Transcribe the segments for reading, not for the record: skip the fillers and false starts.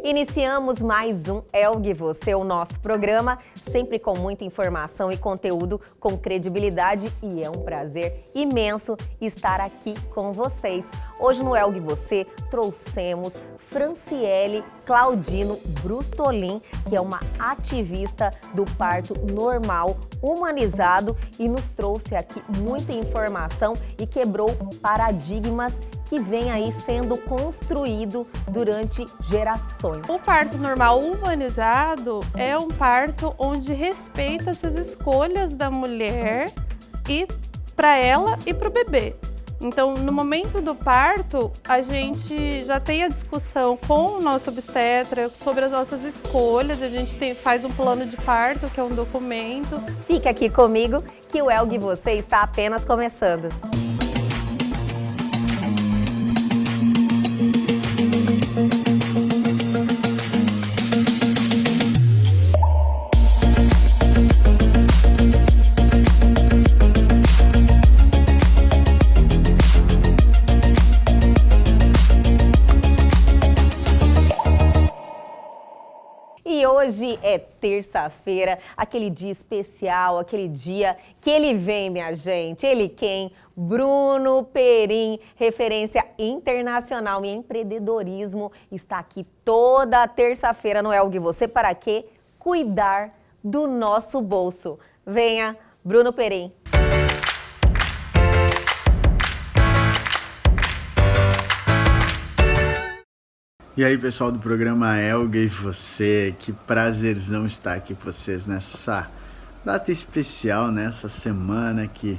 Iniciamos mais um Elgue Você, o nosso programa, sempre com muita informação e conteúdo com credibilidade, e é um prazer imenso estar aqui com vocês. Hoje no Elgue Você trouxemos Franciele Claudino Brustolin, que é uma ativista do parto normal humanizado e nos trouxe aqui muita informação e quebrou paradigmas que vem aí sendo construído durante gerações. O parto normal humanizado é um parto onde respeita essas escolhas da mulher e para ela e para o bebê. Então, no momento do parto, a gente já tem a discussão com o nosso obstetra sobre as nossas escolhas. A gente faz um plano de parto, que é um documento. Fica aqui comigo que o Elgue Você está apenas começando. Hoje é terça-feira, aquele dia especial, aquele dia que ele vem, minha gente. Ele quem? Bruno Perim, referência internacional em empreendedorismo, está aqui toda terça-feira no Elgue Você para quê? Cuidar do nosso bolso. Venha, Bruno Perim. E aí, pessoal do programa Elgue Você, que prazerzão estar aqui com vocês nessa data especial, nessa semana que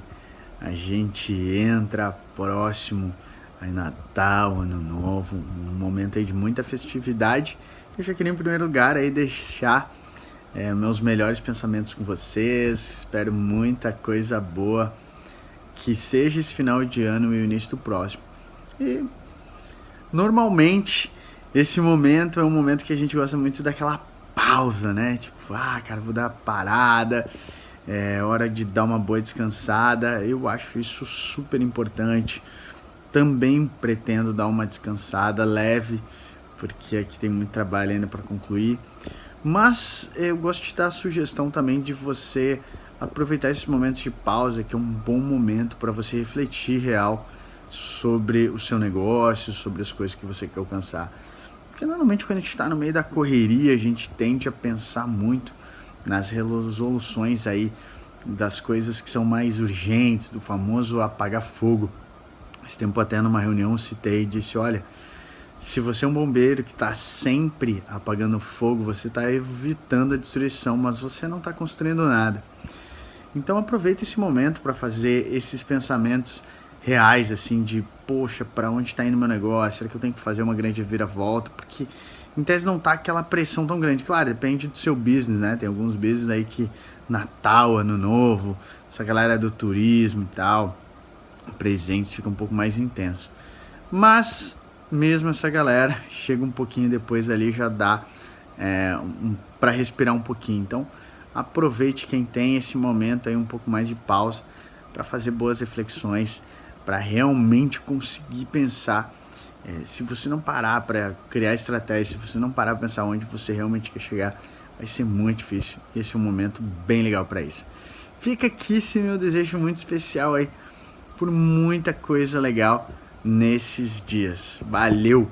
a gente entra próximo aí Natal, Ano Novo, um momento aí de muita festividade. Eu já queria em primeiro lugar aí deixar meus melhores pensamentos com vocês, espero muita coisa boa, que seja esse final de ano e o início do próximo. E normalmente esse momento é um momento que a gente gosta muito daquela pausa, né? Tipo, cara, vou dar uma parada, é hora de dar uma boa descansada. Eu acho isso super importante. Também pretendo dar uma descansada leve, porque aqui tem muito trabalho ainda para concluir. Mas eu gosto de dar a sugestão também de você aproveitar esses momentos de pausa, que é um bom momento para você refletir real sobre o seu negócio, sobre as coisas que você quer alcançar. Porque normalmente quando a gente está no meio da correria, a gente tende a pensar muito nas resoluções aí das coisas que são mais urgentes, do famoso apagar fogo. Esse tempo até numa reunião eu citei e disse, olha, se você é um bombeiro que está sempre apagando fogo, você está evitando a destruição, mas você não está construindo nada. Então aproveita esse momento para fazer esses pensamentos reais, assim, de, poxa, para onde está indo meu negócio? Será que eu tenho que fazer uma grande viravolta? Porque, em tese, não tá aquela pressão tão grande. Claro, depende do seu business, né? Tem alguns business aí que Natal, Ano Novo, essa galera do turismo e tal, presentes fica um pouco mais intenso. Mas, mesmo essa galera, chega um pouquinho depois ali, já dá para respirar um pouquinho. Então, aproveite quem tem esse momento aí, um pouco mais de pausa, para fazer boas reflexões, para realmente conseguir pensar. Se você não parar para criar estratégia, se você não parar para pensar onde você realmente quer chegar, vai ser muito difícil. Esse é um momento bem legal para isso. Fica aqui esse meu desejo muito especial aí, por muita coisa legal nesses dias. Valeu!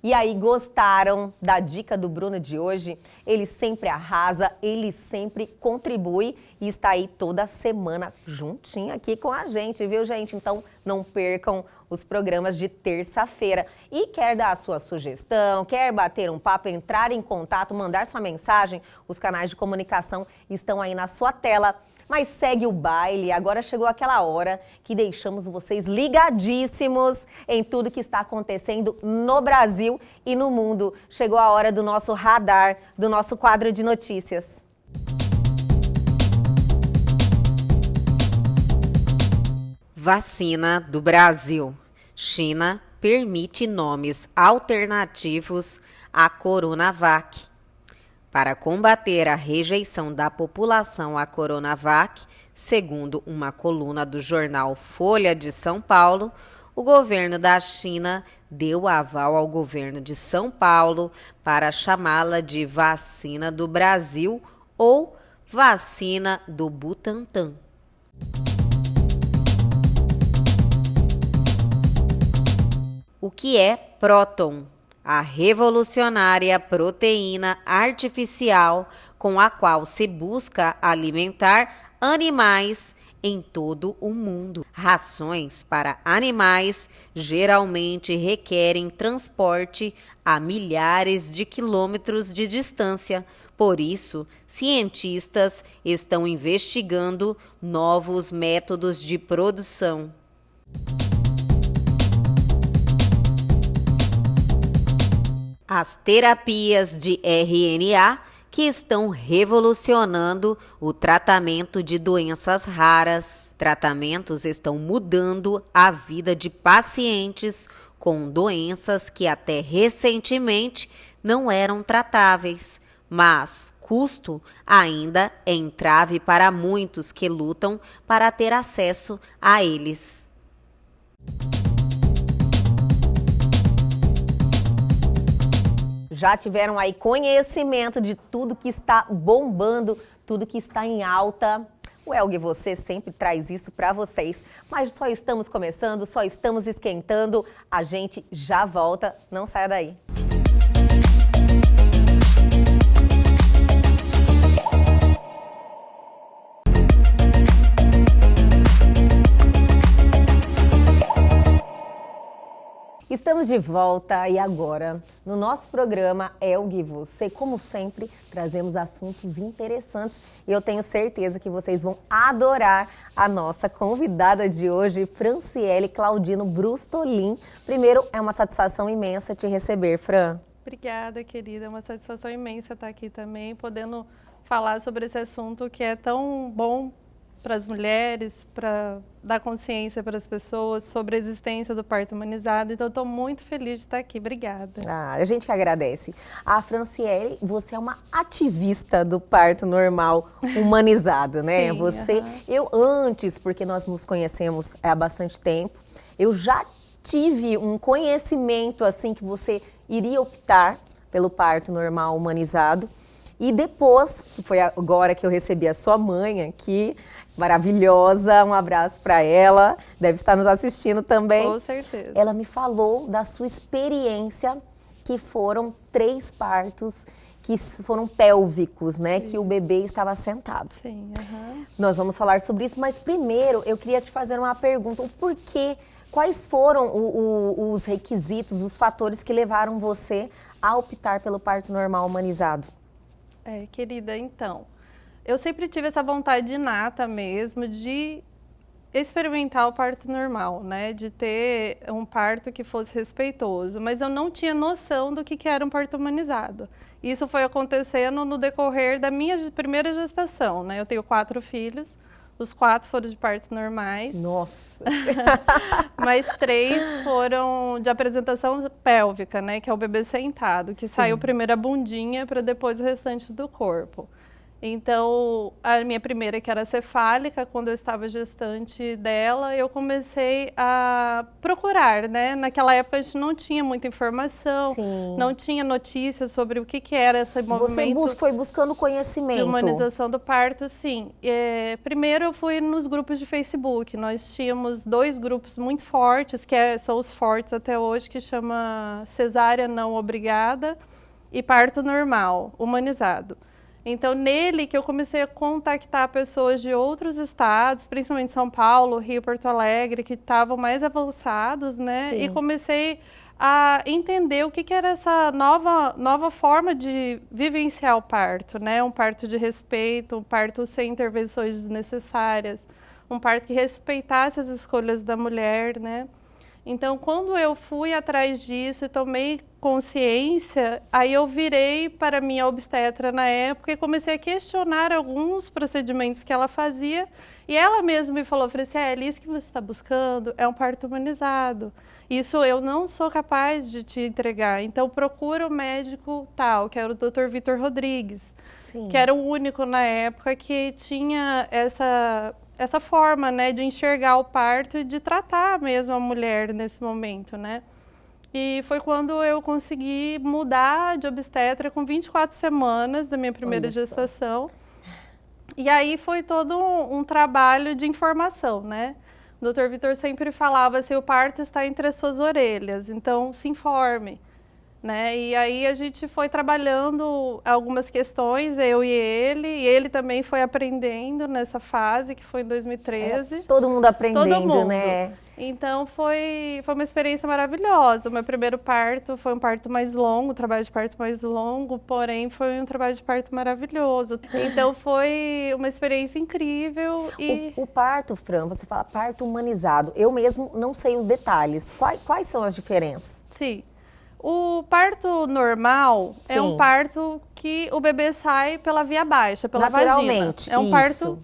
E aí, gostaram da dica do Bruno de hoje? Ele sempre arrasa, ele sempre contribui e está aí toda semana juntinho aqui com a gente, viu, gente? Então, não percam os programas de terça-feira. E quer dar a sua sugestão, quer bater um papo, entrar em contato, mandar sua mensagem, os canais de comunicação estão aí na sua tela. Mas segue o baile, agora chegou aquela hora que deixamos vocês ligadíssimos em tudo que está acontecendo no Brasil e no mundo. Chegou a hora do nosso radar, do nosso quadro de notícias. Vacina do Brasil. China permite nomes alternativos à Coronavac. Para combater a rejeição da população à Coronavac, Segundo uma coluna do jornal Folha de São Paulo, o governo da China deu aval ao governo de São Paulo para chamá-la de vacina do Brasil ou vacina do Butantan. O que é próton? A revolucionária proteína artificial com a qual se busca alimentar animais em todo o mundo. Rações para animais geralmente requerem transporte a milhares de quilômetros de distância. Por isso, cientistas estão investigando novos métodos de produção. As terapias de RNA que estão revolucionando o tratamento de doenças raras. Tratamentos estão mudando a vida de pacientes com doenças que até recentemente não eram tratáveis, mas custo ainda é entrave para muitos que lutam para ter acesso a eles. Já tiveram aí conhecimento de tudo que está bombando, tudo que está em alta? O Elg Você sempre traz isso para vocês, mas só estamos começando, só estamos esquentando. A gente já volta, não saia daí. Estamos de volta e agora, no nosso programa Elg Você, como sempre, trazemos assuntos interessantes e eu tenho certeza que vocês vão adorar a nossa convidada de hoje, Franciele Claudino Brustolin. Primeiro, é uma satisfação imensa te receber, Fran. Obrigada, querida. É uma satisfação imensa estar aqui também, podendo falar sobre esse assunto que é tão bom para as mulheres, para dar consciência para as pessoas sobre a existência do parto humanizado. Então, eu estou muito feliz de estar aqui. Obrigada. A gente que agradece. A Franciele, você é uma ativista do parto normal humanizado, né? Sim, você, eu antes, porque nós nos conhecemos há bastante tempo, eu já tive um conhecimento assim que você iria optar pelo parto normal humanizado. E depois, que foi agora que eu recebi a sua mãe aqui, maravilhosa, um abraço para ela, deve estar nos assistindo também. Com certeza. Ela me falou da sua experiência, que foram 3 partos que foram pélvicos, né? Sim. Que o bebê estava sentado. Sim, Nós vamos falar sobre isso, mas primeiro eu queria te fazer uma pergunta, o porquê, quais foram os requisitos, os fatores que levaram você a optar pelo parto normal humanizado? Querida, então, eu sempre tive essa vontade inata mesmo de experimentar o parto normal, né? De ter um parto que fosse respeitoso, mas eu não tinha noção do que era um parto humanizado. Isso foi acontecendo no decorrer da minha primeira gestação, né? Eu tenho 4 filhos, os 4 foram de partos normais. Nossa! Mas 3 foram de apresentação pélvica, né? Que é o bebê sentado, que saiu primeiro a bundinha para depois o restante do corpo. Então, a minha primeira, que era cefálica, quando eu estava gestante dela, eu comecei a procurar, né? Naquela época a gente não tinha muita informação, não tinha notícias sobre o que era esse movimento. Você foi buscando conhecimento. De humanização do parto, sim. Primeiro eu fui nos grupos de Facebook. Nós tínhamos 2 grupos muito fortes, que são os fortes até hoje, que chama Cesárea Não Obrigada e Parto Normal, Humanizado. Então, nele que eu comecei a contactar pessoas de outros estados, principalmente São Paulo, Rio, Porto Alegre, que estavam mais avançados, né? Sim. E comecei a entender o que era essa nova forma de vivenciar o parto, né? Um parto de respeito, um parto sem intervenções desnecessárias, um parto que respeitasse as escolhas da mulher, né? Então, quando eu fui atrás disso e tomei consciência, aí eu virei para a minha obstetra na época e comecei a questionar alguns procedimentos que ela fazia. E ela mesma me falou, Franciele, isso que você está buscando é um parto humanizado. Isso eu não sou capaz de te entregar. Então, procura o médico tal, que era o Dr. Vitor Rodrigues, que era o único na época que tinha essa forma, né, de enxergar o parto e de tratar mesmo a mulher nesse momento, né? E foi quando eu consegui mudar de obstetra com 24 semanas da minha primeira gestação. E aí foi todo um trabalho de informação, né? O Dr. Vitor sempre falava assim, o parto está entre as suas orelhas, então se informe, né? E aí a gente foi trabalhando algumas questões, eu e ele também foi aprendendo nessa fase, que foi em 2013. Todo mundo aprendendo, Todo mundo. né? Então foi uma experiência maravilhosa. O meu primeiro parto foi um parto mais longo, um trabalho de parto mais longo, porém foi um trabalho de parto maravilhoso. Então foi uma experiência incrível. E O parto, Fran, você fala parto humanizado. Eu mesmo não sei os detalhes. Quais são as diferenças? sim, o parto normal é um Sim. parto que o bebê sai pela via baixa, pela Naturalmente, vagina. É um isso. parto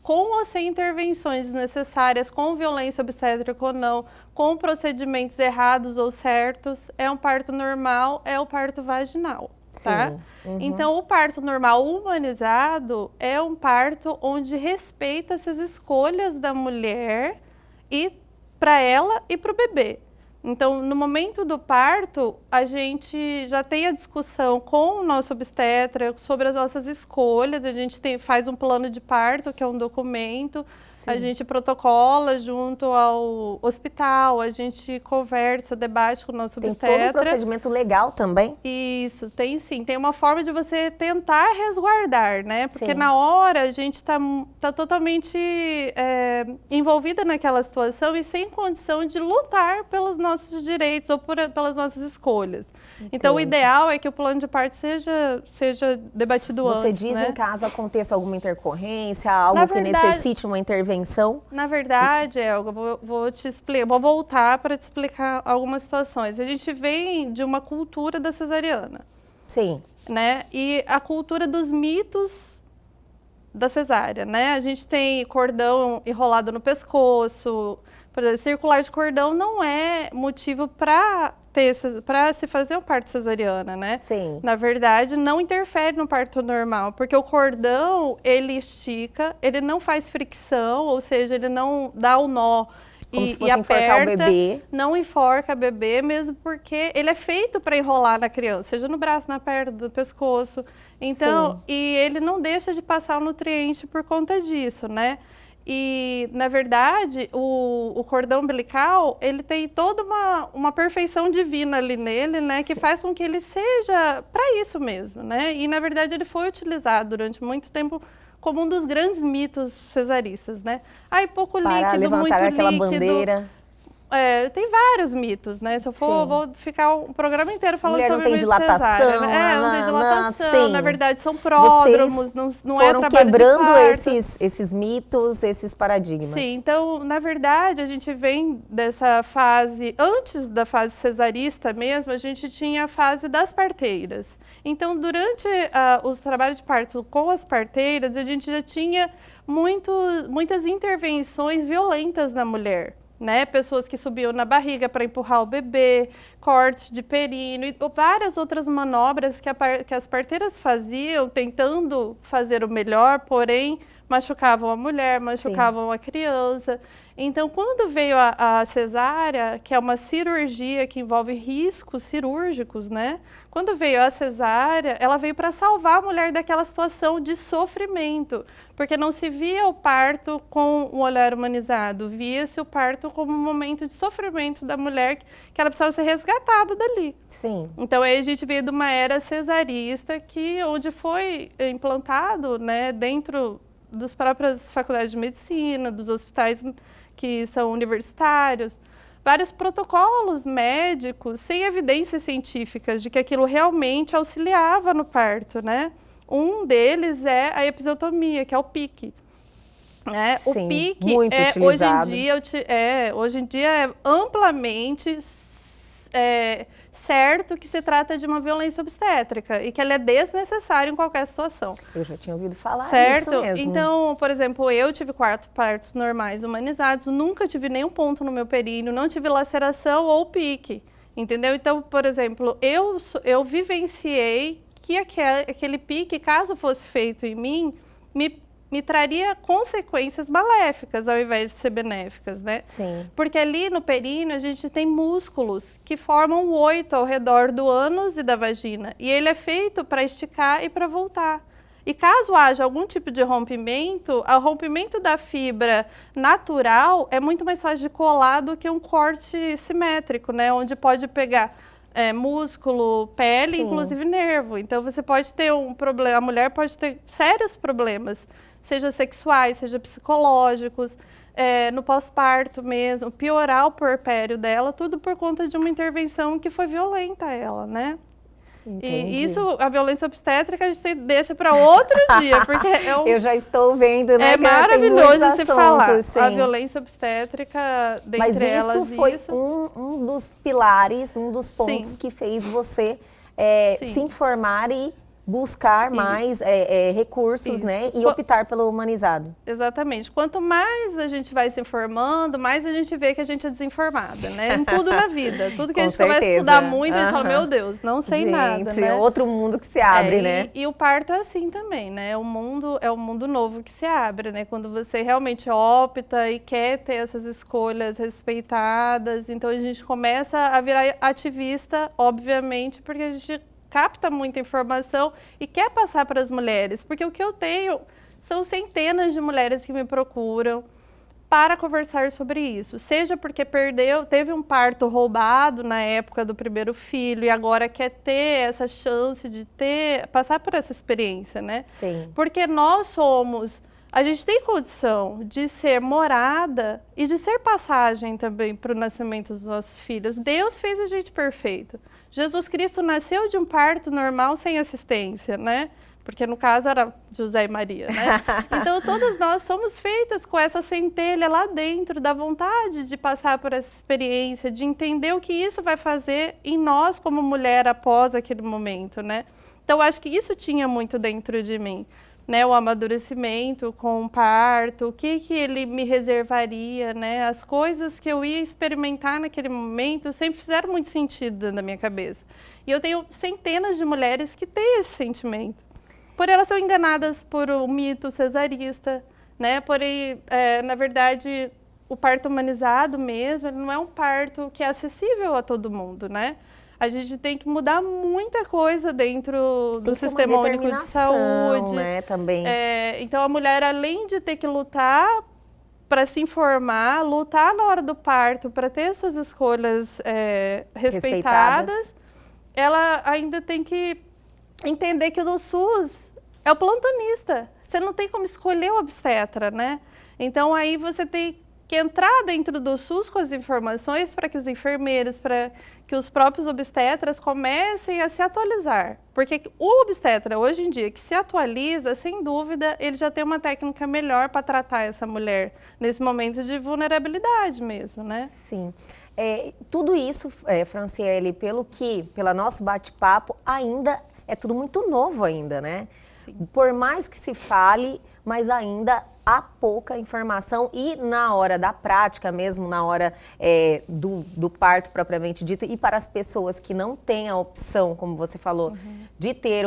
com ou sem intervenções necessárias, com violência obstétrica ou não, com procedimentos errados ou certos. É um parto normal, é o parto vaginal, tá? Sim. Então, o parto normal humanizado é um parto onde respeita-se as escolhas da mulher e para ela e para o bebê. Então, no momento do parto, a gente já tem a discussão com o nosso obstetra sobre as nossas escolhas. A gente faz um plano de parto, que é um documento. A gente protocola junto ao hospital, a gente conversa, debate com o nosso Tem obstetra. todo um procedimento legal também? Isso, tem sim. Tem uma forma de você tentar resguardar, né? Porque Sim. na hora a gente tá totalmente envolvida naquela situação e sem condição de lutar pelos nossos direitos ou pelas nossas escolhas. Então, o ideal é que o plano de parto seja debatido Você antes, diz né? em caso aconteça alguma intercorrência, algo Na que verdade- necessite uma intervenção? Na verdade, Elga, vou te explicar, vou voltar para te explicar algumas situações. A gente vem de uma cultura da cesariana, Sim. né? E a cultura dos mitos da cesárea, né? A gente tem cordão enrolado no pescoço, por exemplo, circular de cordão não é motivo para se fazer um parto cesariana, né? Sim. Na verdade, não interfere no parto normal, porque o cordão, ele estica, ele não faz fricção, ou seja, ele não dá o nó Como se e fosse enforcar o aperta, bebê. não enforca o bebê, mesmo porque ele é feito para enrolar na criança, seja no braço, na perna, do pescoço. Então, Sim. e ele não deixa de passar o nutriente por conta disso, né? E, na verdade, o cordão umbilical, ele tem toda uma perfeição divina ali nele, né? Que faz com que ele seja para isso mesmo, né? E, na verdade, ele foi utilizado durante muito tempo como um dos grandes mitos cesaristas, né? Ai, pouco Para líquido, muito levantar aquela líquido. bandeira. Tem vários mitos, né? Se eu for, Sim. vou ficar um programa inteiro falando Mulher não sobre tem mito cesárea, dilatação, né? Não tem dilatação, sim. na verdade são pródromos, não é Foram trabalho de quebrando parto. esses mitos, esses paradigmas. Sim, então, na verdade, a gente vem dessa fase, antes da fase cesarista mesmo, a gente tinha a fase das parteiras. Então, durante os trabalhos de parto com as parteiras, a gente já tinha muitas intervenções violentas na mulher, né? Pessoas que subiam na barriga para empurrar o bebê, corte de períneo e várias outras manobras que as parteiras faziam, tentando fazer o melhor, porém machucavam a mulher, machucavam a criança. Então, quando veio a cesárea, que é uma cirurgia que envolve riscos cirúrgicos, né? Quando veio a cesárea, ela veio para salvar a mulher daquela situação de sofrimento, porque não se via o parto com um olhar humanizado, via-se o parto como um momento de sofrimento da mulher, que ela precisava ser resgatada dali. Sim. Então, aí a gente veio de uma era cesarista, onde foi implantado, né, dentro das próprias faculdades de medicina, dos hospitais que são universitários, vários protocolos médicos sem evidências científicas de que aquilo realmente auxiliava no parto, né? Um deles é a episiotomia, que é o PIC. O Sim, PIC muito utilizado. hoje em dia é amplamente certo que se trata de uma violência obstétrica e que ela é desnecessária em qualquer situação. Eu já tinha ouvido falar Certo? isso mesmo. Então, por exemplo, eu tive 4 partos normais humanizados, nunca tive nenhum ponto no meu períneo, não tive laceração ou pique, entendeu? Então, por exemplo, eu vivenciei que aquele pique, caso fosse feito em mim, me me traria consequências maléficas ao invés de ser benéficas, né? Sim. Porque ali no períneo a gente tem músculos que formam o oito ao redor do ânus e da vagina. E ele é feito para esticar e para voltar. E caso haja algum tipo de rompimento, o rompimento da fibra natural é muito mais fácil de colar do que um corte simétrico, né? Onde pode pegar músculo, pele, Sim. inclusive nervo. Então você pode ter um problema, a mulher pode ter sérios problemas, seja sexuais, seja psicológicos, no pós-parto mesmo, piorar o puerpério dela, tudo por conta de uma intervenção que foi violenta a ela, né? Entendi. E isso, a violência obstétrica, a gente deixa para outro dia, porque Eu já estou vendo, né? é que tem maravilhoso muitos se assuntos, falar. sim. A violência obstétrica, dentre Mas elas, isso foi um dos pilares, um dos pontos Sim. que fez você Sim. se informar e buscar mais recursos, Isso. né? E optar pelo humanizado. Exatamente. Quanto mais a gente vai se informando, mais a gente vê que a gente é desinformada, né? Em tudo na vida. Tudo que a Com gente começa a certeza. estudar muito, a gente fala, Aham. meu Deus, não sei nada, Gente, né? outro mundo que se abre, né? E o parto é assim também, né? É um mundo novo que se abre, né? Quando você realmente opta e quer ter essas escolhas respeitadas, então a gente começa a virar ativista, obviamente, porque a gente capta muita informação e quer passar para as mulheres, porque o que eu tenho são centenas de mulheres que me procuram para conversar sobre isso, seja porque teve um parto roubado na época do primeiro filho e agora quer ter essa chance de passar por essa experiência, né? Sim. Porque a gente tem condição de ser morada e de ser passagem também para o nascimento dos nossos filhos. Deus fez a gente perfeito. Jesus Cristo nasceu de um parto normal sem assistência, né? Porque no caso era José e Maria, né? Então todas nós somos feitas com essa centelha lá dentro, da vontade de passar por essa experiência, de entender o que isso vai fazer em nós como mulher após aquele momento, né? Então acho que isso tinha muito dentro de mim, né? O amadurecimento com o parto, o que ele me reservaria, né? As coisas que eu ia experimentar naquele momento sempre fizeram muito sentido na minha cabeça. E eu tenho centenas de mulheres que têm esse sentimento. Por elas são enganadas por um mito cesarista, né? Porém, na verdade, o parto humanizado mesmo, ele não é um parto que é acessível a todo mundo, né? A gente tem que mudar muita coisa dentro do Sistema Único de Saúde. Né, também. Então, a mulher, além de ter que lutar para se informar, lutar na hora do parto para ter suas escolhas respeitadas, ela ainda tem que entender que o do SUS é o plantonista. Você não tem como escolher o obstetra, né? Então, aí você tem que entrar dentro do SUS com as informações para que os enfermeiros, para que os próprios obstetras comecem a se atualizar. Porque o obstetra, hoje em dia, que se atualiza, sem dúvida, ele já tem uma técnica melhor para tratar essa mulher nesse momento de vulnerabilidade mesmo, né? Sim. Tudo isso, Franciele, pelo nosso bate-papo, ainda é tudo muito novo ainda, né? Sim. Por mais que se fale, mas ainda há pouca informação e na hora da prática mesmo, na hora do parto propriamente dito, e para as pessoas que não têm a opção, como você falou, de ter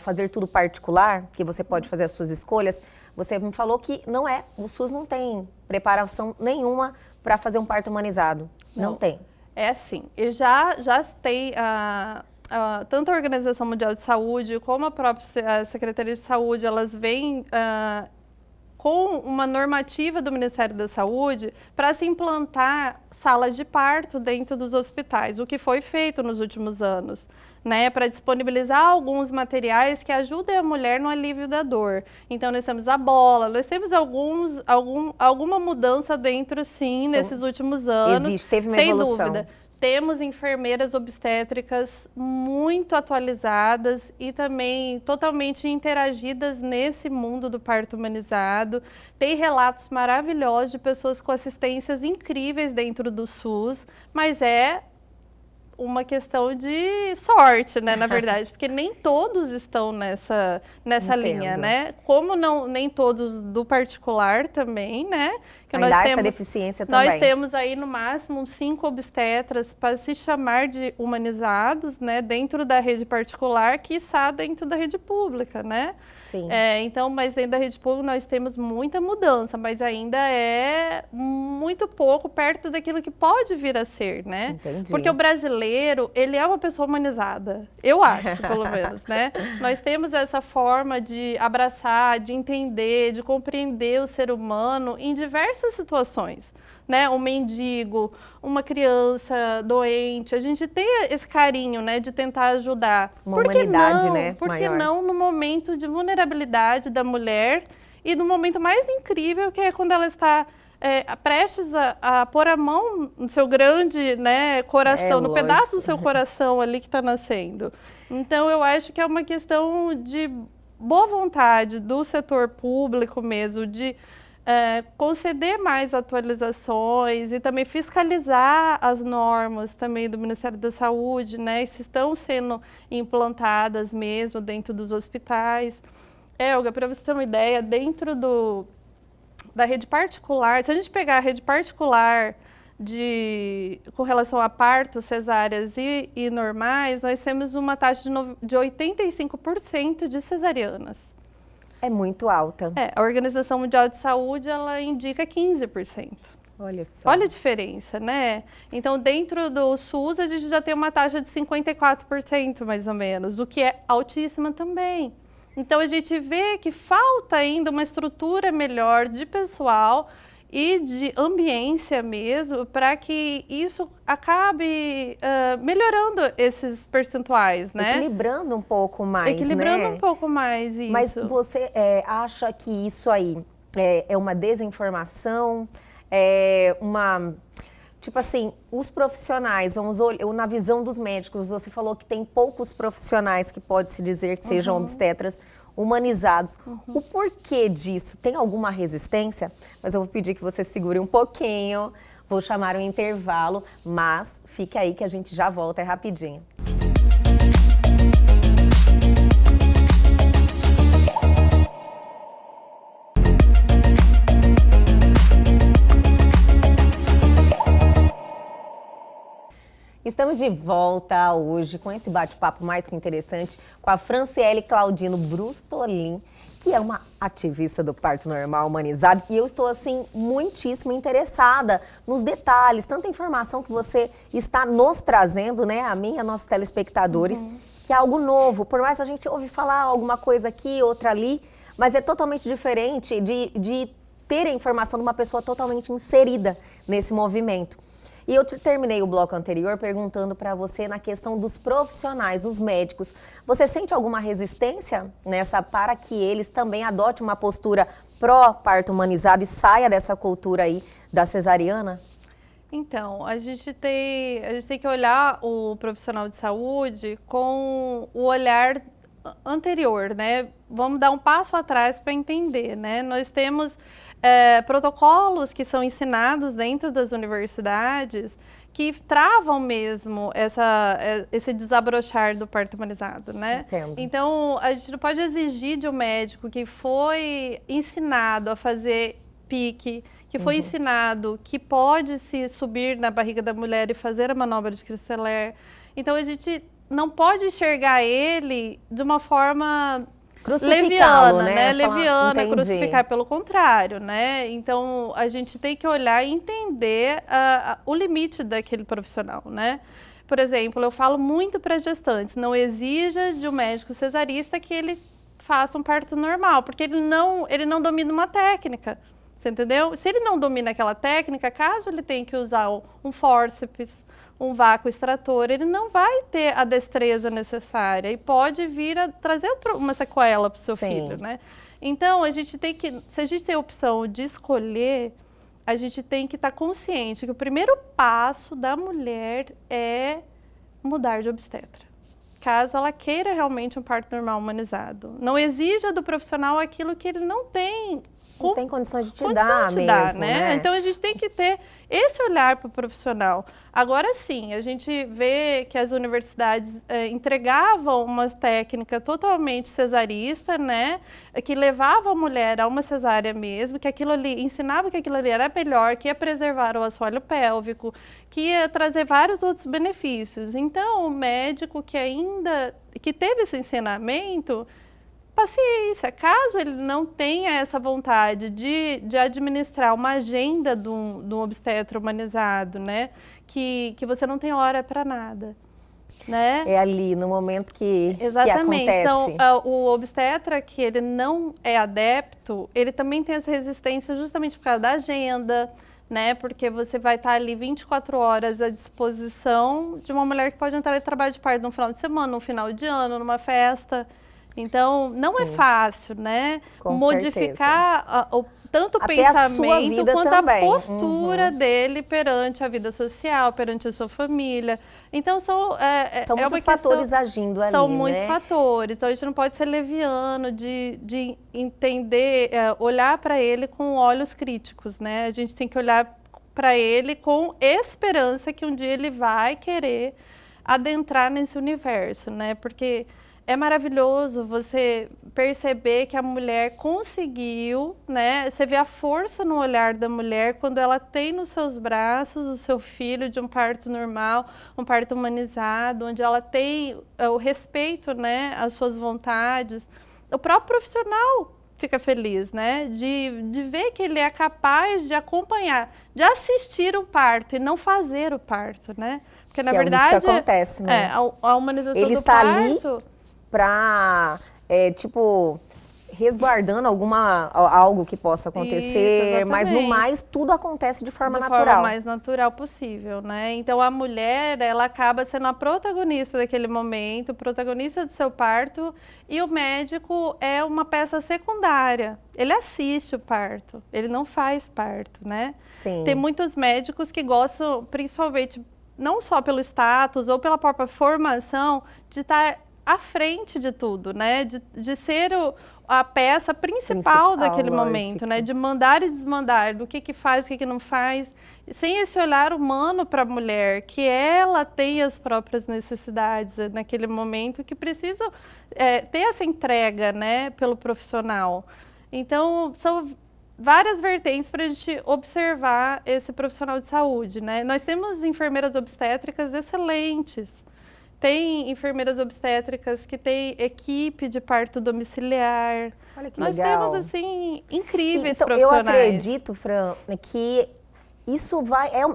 fazer tudo particular, que você pode fazer as suas escolhas, você me falou que o SUS não tem preparação nenhuma para fazer um parto humanizado. Não tem. É assim, e já tem tanto a Organização Mundial de Saúde como a própria Secretaria de Saúde, elas vêm com uma normativa do Ministério da Saúde para se implantar salas de parto dentro dos hospitais, o que foi feito nos últimos anos, né, para disponibilizar alguns materiais que ajudem a mulher no alívio da dor. Então, nós temos a bola, nós temos alguma mudança dentro, sim, nesses últimos anos. Teve uma sem evolução. dúvida. Temos enfermeiras obstétricas muito atualizadas e também totalmente interagidas nesse mundo do parto humanizado. Tem relatos maravilhosos de pessoas com assistências incríveis dentro do SUS, mas é uma questão de sorte, né, na verdade, porque nem todos estão nessa linha, né? Como nem todos do particular também, né? Porque Ainda nós há essa temos, deficiência também. nós temos aí no máximo 5 obstetras para se chamar de humanizados, né, dentro da rede particular, quiçá dentro da rede pública, né? Sim. Então, mas dentro da rede pública nós temos muita mudança, mas ainda é muito pouco perto daquilo que pode vir a ser, né? Entendi. Porque o brasileiro, ele é uma pessoa humanizada, eu acho, pelo menos, né? Nós temos essa forma de abraçar, de entender, de compreender o ser humano em diversas situações, né? Um mendigo, uma criança doente, a gente tem esse carinho, né, de tentar ajudar. Uma Por que humanidade, não? né, Por que maior. não no momento de vulnerabilidade da mulher e no momento mais incrível, que é quando ela está prestes a pôr a mão no seu grande, né, coração, no lógico. pedaço do seu coração ali que está nascendo. Então, eu acho que é uma questão de boa vontade do setor público mesmo, de conceder mais atualizações e também fiscalizar as normas também do Ministério da Saúde, né, se estão sendo implantadas mesmo dentro dos hospitais. Olga, para você ter uma ideia, dentro da rede particular, se a gente pegar a rede particular com relação a partos, cesáreas e normais, nós temos uma taxa de 85% de cesarianas. É muito alta. A Organização Mundial de Saúde, ela indica 15%. Olha só. Olha a diferença, né? Então, dentro do SUS, a gente já tem uma taxa de 54%, mais ou menos, o que é altíssima também. Então, a gente vê que falta ainda uma estrutura melhor de pessoal e de ambiência mesmo, para que isso acabe melhorando esses percentuais, né? Equilibrando um pouco mais, Equilibrando né? um pouco mais isso. Mas você acha que isso aí é uma desinformação? Tipo assim, os profissionais, na visão dos médicos, você falou que tem poucos profissionais que pode-se dizer que sejam obstetras humanizados. O porquê disso? Tem alguma resistência? Mas eu vou pedir que você segure um pouquinho, vou chamar um intervalo, mas fique aí que a gente já volta, é rapidinho. Estamos de volta hoje com esse bate-papo mais que interessante com a Franciele Claudino Brustolin, que é uma ativista do parto normal humanizado. E eu estou, assim, muitíssimo interessada nos detalhes, tanta informação que você está nos trazendo, né, a mim e a nossos telespectadores, que é algo novo. Por mais que a gente ouve falar alguma coisa aqui, outra ali, mas é totalmente diferente de ter a informação de uma pessoa totalmente inserida nesse movimento. E eu terminei o bloco anterior perguntando para você na questão dos profissionais, dos médicos. Você sente alguma resistência para que eles também adotem uma postura pró-parto humanizado e saia dessa cultura aí da cesariana? Então, a gente tem que olhar o profissional de saúde com o olhar anterior, né? Vamos dar um passo atrás para entender, né? Nós temos protocolos que são ensinados dentro das universidades que travam mesmo esse desabrochar do parto humanizado, né? Entendo. Então, a gente não pode exigir de um médico que foi ensinado a fazer PIC, que foi ensinado que pode se subir na barriga da mulher e fazer a manobra de Christeler. Então, a gente não pode enxergar ele de uma forma leviana, né? Leviana, crucificar, pelo contrário, né? Então, a gente tem que olhar e entender o limite daquele profissional, né? Por exemplo, eu falo muito para gestantes, não exija de um médico cesarista que ele faça um parto normal, porque ele não domina uma técnica, você entendeu? Se ele não domina aquela técnica, caso ele tenha que usar um fórceps, um vácuo extrator, ele não vai ter a destreza necessária e pode vir a trazer uma sequela para o seu filho, né? Então, se a gente tem a opção de escolher, a gente tem que estar consciente que o primeiro passo da mulher é mudar de obstetra, caso ela queira realmente um parto normal humanizado. Não exija do profissional aquilo que ele não tem Não tem condições de te condição dar de mesmo, dar, né? Então a gente tem que ter esse olhar para o profissional. Agora sim, a gente vê que as universidades entregavam umas técnicas totalmente cesarista, né? Que levava a mulher a uma cesárea mesmo, que aquilo ali, ensinava que aquilo ali era melhor, que ia preservar o assoalho pélvico, que ia trazer vários outros benefícios. Então, o médico que teve esse ensinamento, paciência, caso ele não tenha essa vontade de administrar uma agenda de um obstetra humanizado, né? Que você não tem hora para nada, né? É ali, no momento que Exatamente. que acontece. Então, o obstetra que ele não é adepto, ele também tem essa resistência justamente por causa da agenda, né? Porque você vai estar ali 24 horas à disposição de uma mulher que pode entrar em trabalho de parto no final de semana, no final de ano, numa festa. Então, não é fácil, né? Com modificar tanto o até a sua pensamento vida quanto também. a postura dele perante a vida social, perante a sua família. Então, são muitos fatores agindo ali, São muitos né? fatores. Então, a gente não pode ser leviano de entender, olhar para ele com olhos críticos, né? A gente tem que olhar para ele com esperança que um dia ele vai querer adentrar nesse universo, né? Porque é maravilhoso você perceber que a mulher conseguiu, né? Você vê a força no olhar da mulher quando ela tem nos seus braços o seu filho de um parto normal, um parto humanizado, onde ela tem o respeito, né? Às suas vontades. O próprio profissional fica feliz, né? De ver que ele é capaz de acompanhar, de assistir o parto e não fazer o parto, né? Porque, na verdade, isso que acontece, né? A humanização ele do está parto... ali para, resguardando algo que possa acontecer, Isso, mas no mais tudo acontece de forma natural. Da forma mais natural possível, né? Então a mulher, ela acaba sendo a protagonista daquele momento, protagonista do seu parto, e o médico é uma peça secundária. Ele assiste o parto, ele não faz parto, né? Sim. Tem muitos médicos que gostam, principalmente, não só pelo status ou pela própria formação, de estar à frente de tudo, né? De ser a peça principal daquele momento, né? De mandar e desmandar, do que faz, o que não faz, sem esse olhar humano para a mulher, que ela tem as próprias necessidades naquele momento, que precisa ter essa entrega, né? Pelo profissional. Então, são várias vertentes para a gente observar esse profissional de saúde, né? Nós temos enfermeiras obstétricas excelentes. Tem enfermeiras obstétricas que têm equipe de parto domiciliar. Olha que Nós legal. temos, assim, incríveis então, profissionais. Eu acredito, Fran, que isso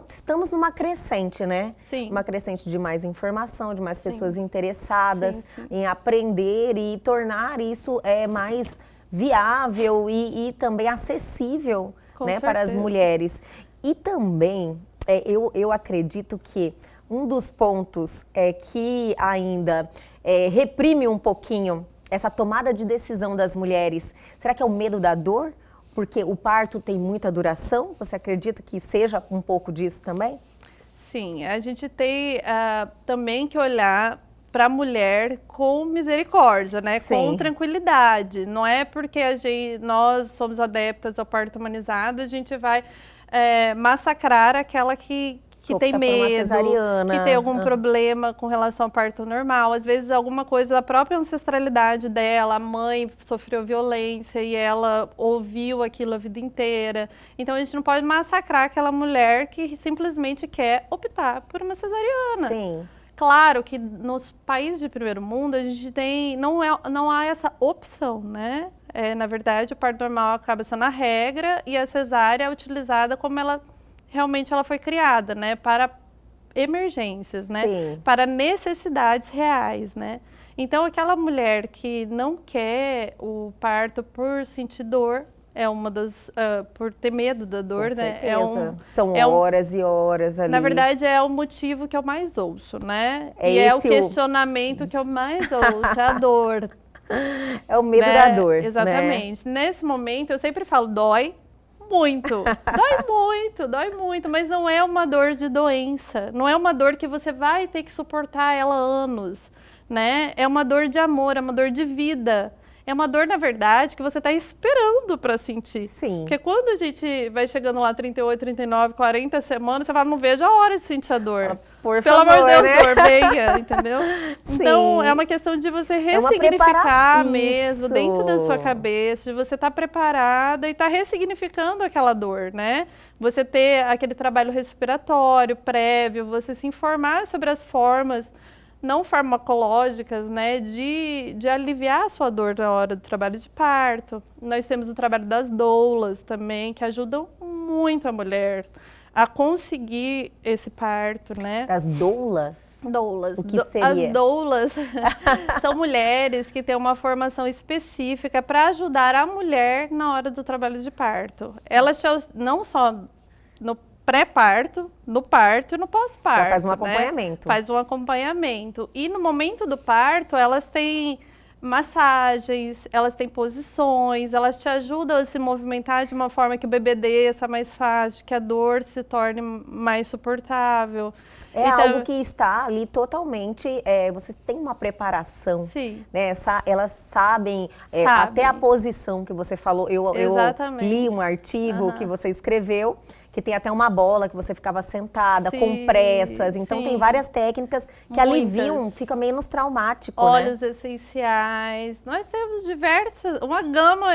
estamos numa crescente, né? Sim. Uma crescente de mais informação, de mais pessoas interessadas Sim. em aprender e tornar isso mais viável e também acessível, né, para as mulheres. E também, eu acredito que um dos pontos que ainda reprime um pouquinho essa tomada de decisão das mulheres, será que é o medo da dor? Porque o parto tem muita duração? Você acredita que seja um pouco disso também? Sim, a gente tem também que olhar para a mulher com misericórdia, né? Sim. Com tranquilidade. Não é porque nós somos adeptas ao parto humanizado, a gente vai massacrar aquela que tem medo, que tem algum problema com relação ao parto normal. Às vezes, alguma coisa da própria ancestralidade dela, a mãe sofreu violência e ela ouviu aquilo a vida inteira. Então, a gente não pode massacrar aquela mulher que simplesmente quer optar por uma cesariana. Sim. Claro que nos países de primeiro mundo, a gente não há essa opção, né? Na verdade, o parto normal acaba sendo a regra e a cesárea é utilizada como realmente ela foi criada, né, para emergências, né, Sim. para necessidades reais, né. Então, aquela mulher que não quer o parto por sentir dor, é uma das, por ter medo da dor, Com né. certeza. São horas e horas ali. Na verdade, é o motivo que eu mais ouço, né, e esse é o questionamento que eu mais ouço, é a dor. É o medo da dor, exatamente. Né? Nesse momento, eu sempre falo, dói muito, dói muito, mas não é uma dor de doença, não é uma dor que você vai ter que suportar ela anos, né? É uma dor de amor, é uma dor de vida. É uma dor, na verdade, que você está esperando para sentir. Sim. Porque quando a gente vai chegando lá 38, 39, 40 semanas, você fala, não vejo a hora de sentir a dor. Por Pelo favor, amor de Deus, né? dor, venha, entendeu? Então, Sim. é uma questão de você uma ressignificar preparação. mesmo, dentro da sua cabeça, de você estar preparada e estar ressignificando aquela dor, né? Você ter aquele trabalho respiratório prévio, você se informar sobre as formas não farmacológicas, né, de aliviar a sua dor na hora do trabalho de parto. Nós temos o trabalho das doulas também, que ajudam muito a mulher a conseguir esse parto, né? As doulas? Doulas. O que seria? As doulas são mulheres que têm uma formação específica para ajudar a mulher na hora do trabalho de parto. Elas não só no pré-parto, no parto e no pós-parto. Ela faz um né? acompanhamento. Faz um acompanhamento. E no momento do parto, elas têm massagens, elas têm posições, elas te ajudam a se movimentar de uma forma que o bebê desça mais fácil, que a dor se torne mais suportável. É Então, algo que está ali totalmente, você tem uma preparação, sim. né? Elas sabem, Sabem. até a posição que você falou. Eu Exatamente. li um artigo que você escreveu, que tem até uma bola que você ficava sentada, Sim, com pressas. Então tem sim. várias técnicas que Muitas. aliviam, fica menos traumático, Óleos né? essenciais. Nós temos uma gama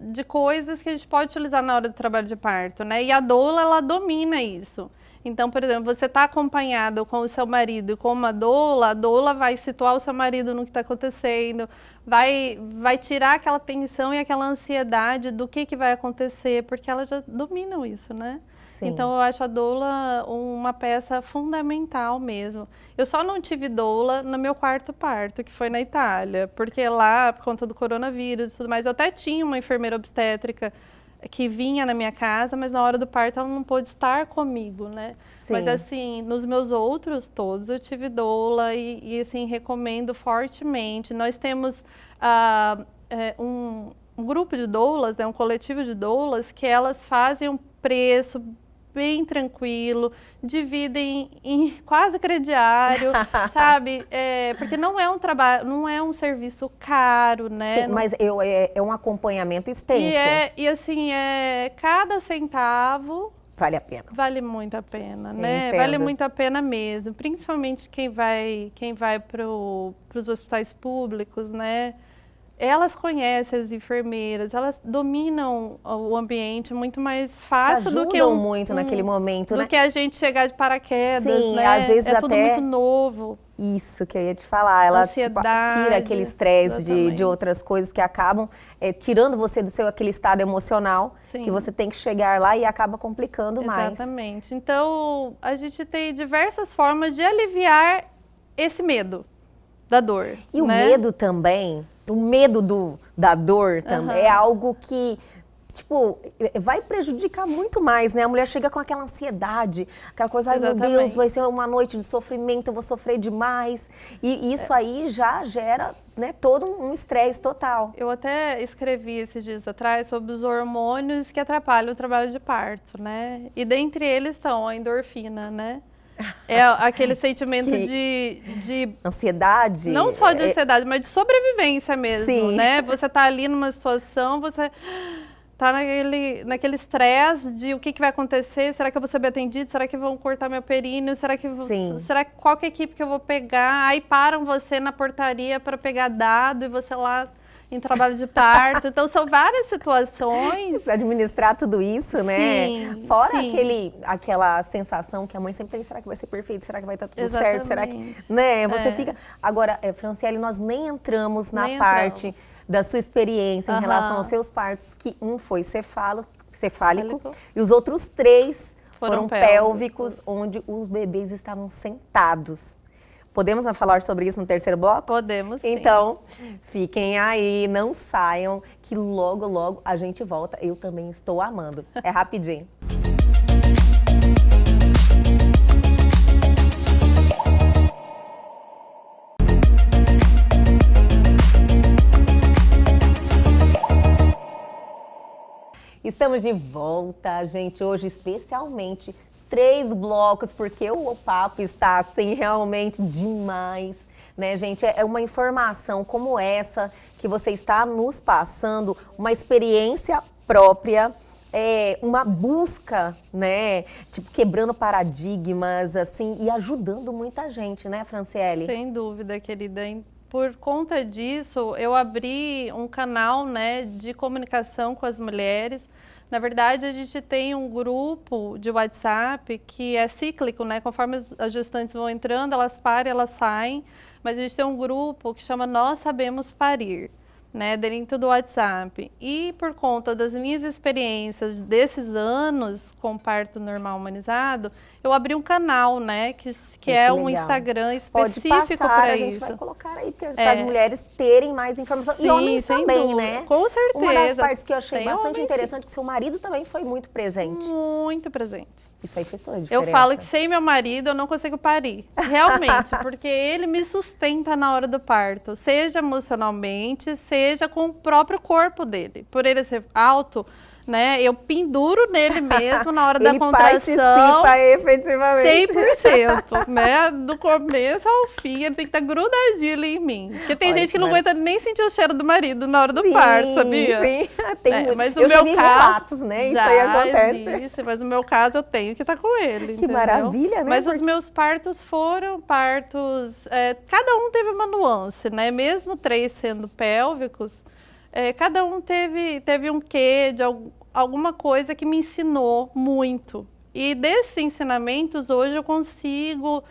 de coisas que a gente pode utilizar na hora do trabalho de parto, né? E a doula, ela domina isso. Então, por exemplo, você está acompanhado com o seu marido e com uma doula, a doula vai situar o seu marido no que está acontecendo, vai tirar aquela tensão e aquela ansiedade do que vai acontecer, porque elas já dominam isso, né? Sim. Então, eu acho a doula uma peça fundamental mesmo. Eu só não tive doula no meu quarto parto, que foi na Itália, porque lá, por conta do coronavírus e tudo mais, eu até tinha uma enfermeira obstétrica que vinha na minha casa, mas na hora do parto ela não pôde estar comigo, né? Sim. Mas assim, nos meus outros todos eu tive doula e assim, recomendo fortemente. Nós temos um grupo de doulas, né, um coletivo de doulas, que elas fazem um preço bem tranquilo, dividem em quase crediário, sabe? Porque não é um trabalho, não é um serviço caro, né? Sim, mas é um acompanhamento extenso. E assim, cada centavo Vale a pena. vale muito a pena, né? Entendo. Vale muito a pena mesmo, principalmente quem vai para os hospitais públicos, né? Elas conhecem as enfermeiras, elas dominam o ambiente muito mais fácil do que muito naquele momento, né? do que a gente chegar de paraquedas, Sim, né? às vezes é tudo até- muito novo. Isso que eu ia te falar, ela Ansiedade, tira aquele estresse de exatamente. outras coisas que acabam tirando você do seu aquele estado emocional, Sim. que você tem que chegar lá e acaba complicando mais. Exatamente. Então, a gente tem diversas formas de aliviar esse medo da dor. E o né? medo também, o medo da dor também é algo que, tipo, vai prejudicar muito mais, né? A mulher chega com aquela ansiedade, aquela coisa, ai meu Deus, Exatamente. vai ser uma noite de sofrimento, eu vou sofrer demais. E isso aí já gera, né, todo um estresse total. Eu até escrevi esses dias atrás sobre os hormônios que atrapalham o trabalho de parto, né? E dentre eles estão a endorfina, né? É aquele sentimento de Ansiedade. não só de ansiedade, mas de sobrevivência mesmo, Sim. né? Você tá ali numa situação, você tá naquele estresse de o que vai acontecer, será que eu vou ser bem atendido, será que vão cortar meu períneo, Sim. qual que é a equipe que eu vou pegar? Aí param você na portaria para pegar dado e você lá em trabalho de parto. Então, são várias situações. Administrar tudo isso, né? Sim, Fora sim. aquela sensação que a mãe sempre tem, será que vai ser perfeito? Será que vai estar tudo Exatamente. certo? Será que, né? Você É. fica... Agora, Franciele, nós nem entramos na Nem parte entramos. da sua experiência em Aham. relação aos seus partos, que um foi cefálico Cefálico. e os outros 3 Foram foram pélvicos, onde os bebês estavam sentados. Podemos falar sobre isso no terceiro bloco? Podemos, sim. Então, fiquem aí, não saiam, que logo, logo a gente volta. Eu também estou amando. É rapidinho. Estamos de volta, gente, hoje especialmente 3 blocos, porque o papo está assim realmente demais. né, gente? É uma informação como essa que você está nos passando, uma experiência própria, uma busca, né? Tipo, quebrando paradigmas, assim, e ajudando muita gente, né, Franciele? Sem dúvida, querida. Por conta disso, eu abri um canal, né, de comunicação com as mulheres. Na verdade, a gente tem um grupo de WhatsApp que é cíclico, né? Conforme as gestantes vão entrando, elas param, elas saem. Mas a gente tem um grupo que chama Nós Sabemos Parir, né, dentro do WhatsApp. E por conta das minhas experiências desses anos com parto normal humanizado, eu abri um canal, né, que é um legal. Instagram Pode específico passar, para a gente isso. vai colocar aí para as mulheres terem mais informação. Sim, E homens sem também, dúvida. né? Com certeza. Uma das partes que eu achei Tem bastante homens, interessante, que seu marido também foi muito presente. Muito presente. Isso aí fez toda a diferença. Eu falo que sem meu marido eu não consigo parir. Realmente, porque ele me sustenta na hora do parto, seja emocionalmente, seja com o próprio corpo dele. Por ele ser alto, né, eu penduro nele mesmo na hora da contração. Participa efetivamente. 100%, né? Do começo ao fim, ele tem que estar grudadinho ali em mim. Porque tem gente que não aguenta nem sentir o cheiro do marido na hora do parto, sabia? Sim, tem mas eu no já meu vi caso, relatos, né? Isso aí acontece. Existe, mas no meu caso eu tenho que estar com ele, Que entendeu? maravilha, né? Mas os meus partos foram partos... cada um teve uma nuance, né? Mesmo 3 sendo pélvicos, cada um teve um quê de alguma coisa que me ensinou muito. E desses ensinamentos, hoje eu consigo,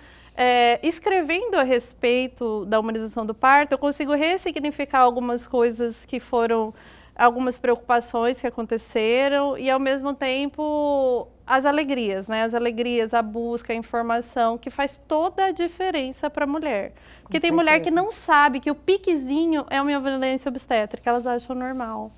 escrevendo a respeito da humanização do parto, eu consigo ressignificar algumas coisas que foram, algumas preocupações que aconteceram e, ao mesmo tempo, as alegrias, né? As alegrias, a busca, a informação, que faz toda a diferença para a mulher. Porque tem mulher que não sabe que o piquezinho é uma violência obstétrica, elas acham normal.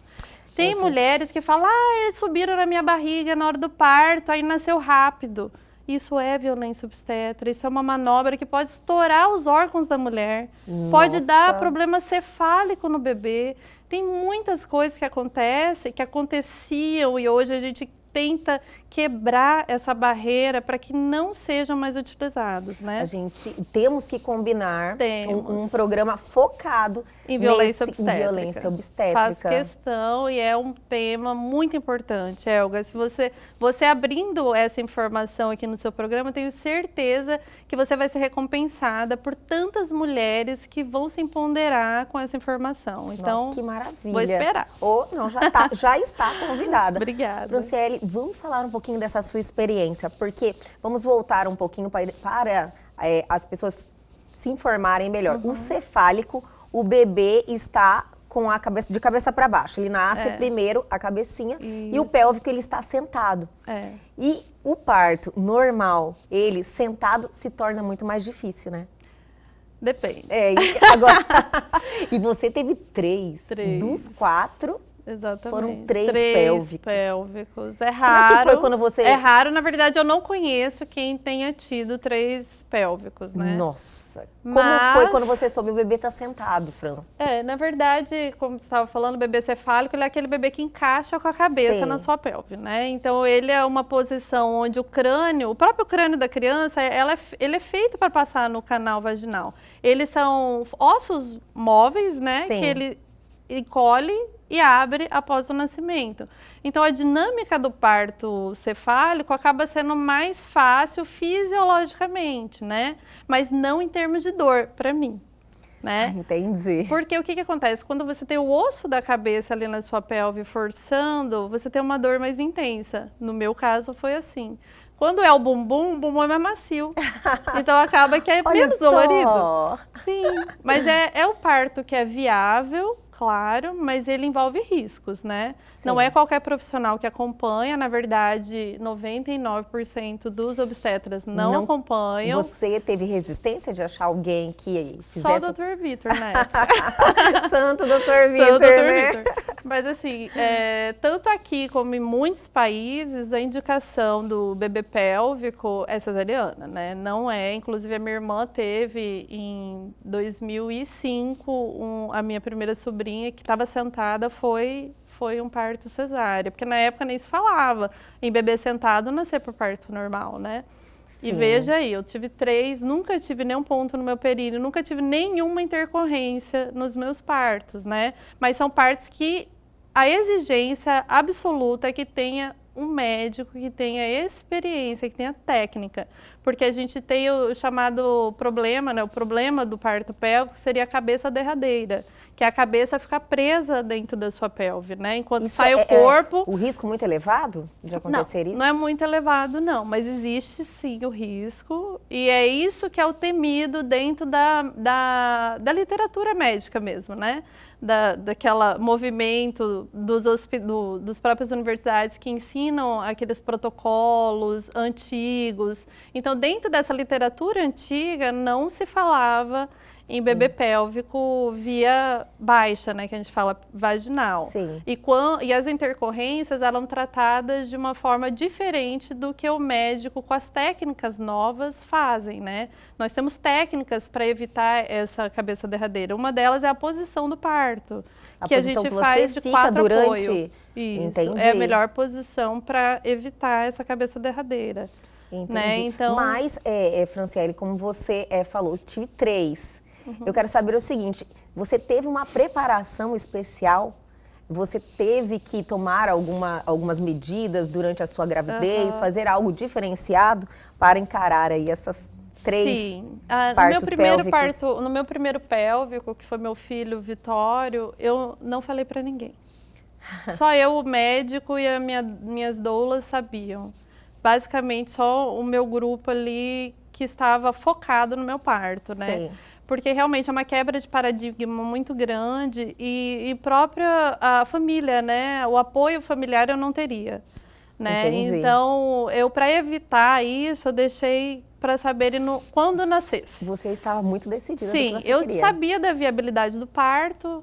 Tem mulheres que falam, eles subiram na minha barriga na hora do parto, aí nasceu rápido. Isso é violência obstétrica, isso é uma manobra que pode estourar os órgãos da mulher, pode dar problema cefálico no bebê. Tem muitas coisas que acontecem, que aconteciam e hoje a gente tenta quebrar essa barreira para que não sejam mais utilizados, né? A gente temos que combinar um programa focado em violência obstétrica. Em violência obstétrica. Faz questão e é um tema muito importante, Elga. Se você abrindo essa informação aqui no seu programa, eu tenho certeza que você vai ser recompensada por tantas mulheres que vão se empoderar com essa informação. Então, nossa, que maravilha. Vou esperar. Não, já está convidada. Obrigada. Franciele, vamos falar um pouquinho dessa sua experiência, porque vamos voltar um pouquinho para as pessoas se informarem melhor. O cefálico, o bebê está com a cabeça de cabeça para baixo. Ele nasce primeiro a cabecinha e o pélvico ele está sentado. E o parto normal, ele sentado se torna muito mais difícil, né? Depende. E você teve 3 dos 4. Exatamente. Foram 3 pélvicos. É raro. Como é que foi quando você... É raro, na verdade, eu não conheço quem tenha tido 3 pélvicos, né? Nossa. Como foi quando você soube o bebê tá sentado, Fran? Na verdade, como você estava falando, o bebê cefálico, ele é aquele bebê que encaixa com a cabeça na sua pelve, né? Então, ele é uma posição onde o próprio crânio da criança, ele é feito para passar no canal vaginal. Eles são ossos móveis, né? Sim. Que ele encolhe e abre após o nascimento. Então, a dinâmica do parto cefálico acaba sendo mais fácil fisiologicamente, né? Mas não em termos de dor, para mim, né? Entendi. Porque o que acontece? Quando você tem o osso da cabeça ali na sua pelve forçando, você tem uma dor mais intensa. No meu caso, foi assim. Quando é o bumbum é mais macio. Então, acaba que é menos dolorido. Sim, mas é o parto que é viável, claro, mas ele envolve riscos, né? Sim. Não é qualquer profissional que acompanha, na verdade, 99% dos obstetras não acompanham. Você teve resistência de achar alguém que fizesse... Só o Dr. Vitor, né? Santo Dr. Vitor, né? Vitor. Mas assim, tanto aqui como em muitos países, a indicação do bebê pélvico é cesariana, né? Não é, inclusive a minha irmã teve em 2005, a minha primeira sobrinha que estava sentada foi um parto cesárea, porque na época nem se falava em bebê sentado nascer por parto normal, né? E veja aí, eu tive 3, nunca tive nenhum ponto no meu períneo, nunca tive nenhuma intercorrência nos meus partos, né? Mas são partos que a exigência absoluta é que tenha um médico que tenha experiência, que tenha técnica. Porque a gente tem o chamado problema, né? O problema do parto pélvico seria a cabeça derradeira, que é a cabeça ficar presa dentro da sua pelve, né? Enquanto Isso sai o corpo... o risco muito elevado de acontecer isso? Não é muito elevado, não, mas existe sim o risco, e é isso que é o temido dentro da literatura médica mesmo, né? Daquela movimento dos próprias universidades que ensinam aqueles protocolos antigos. Então, dentro dessa literatura antiga, não se falava em bebê pélvico via baixa, né, que a gente fala vaginal. Sim. E as intercorrências eram tratadas de uma forma diferente do que o médico, com as técnicas novas, fazem, né? Nós temos técnicas para evitar essa cabeça derradeira. Uma delas é a posição do parto, que a gente faz de 4 apoio. Isso, Entendi. é a melhor posição para evitar essa cabeça derradeira. Entendi. Né? Então... Mas, Franciele, como você falou, tive 3. Eu quero saber o seguinte, você teve uma preparação especial? Você teve que tomar algumas medidas durante a sua gravidez, fazer algo diferenciado para encarar aí essas 3 Sim. partos pélvicos? No meu primeiro pélvico, que foi meu filho Vitório, eu não falei para ninguém. Só eu, o médico e minhas doulas sabiam. Basicamente, só o meu grupo ali que estava focado no meu parto, né? Sim. Porque realmente é uma quebra de paradigma muito grande e própria a família, né? O apoio familiar eu não teria, né? Entendi. Então, para evitar isso, eu deixei para saber quando nascesse. Você estava muito decidida do Sim, que você eu queria. sabia da viabilidade do parto.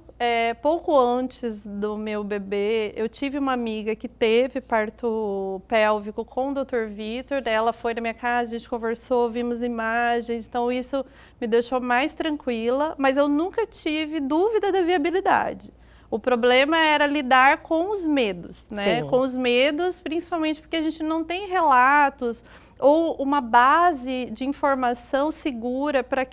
Pouco antes do meu bebê, eu tive uma amiga que teve parto pélvico com o Dr. Vitor. Ela foi na minha casa, a gente conversou, vimos imagens. Então, isso me deixou mais tranquila. Mas eu nunca tive dúvida da viabilidade. O problema era lidar com os medos, né? Sim. Com os medos, principalmente porque a gente não tem relatos ou uma base de informação segura para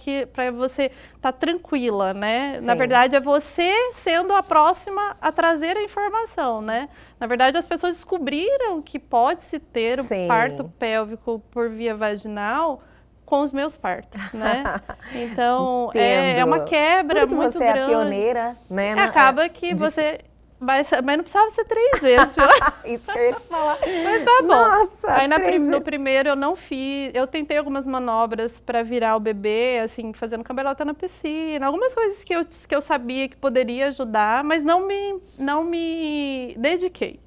você estar tranquila, né? Sim. Na verdade, é você sendo a próxima a trazer a informação, né? Na verdade, as pessoas descobriram que pode-se ter Sim. um parto pélvico por via vaginal com os meus partos, né? Então, é uma quebra Tudo que muito você grande. é a pioneira, né? Acaba que você... Mas não precisava ser 3 vezes, viu? Isso que eu ia te falar. Mas tá bom. Nossa, Aí no 3 primeiro eu não fiz, eu tentei algumas manobras para virar o bebê, assim, fazendo cambalhota na piscina, algumas coisas que eu sabia que poderia ajudar, mas não me dediquei,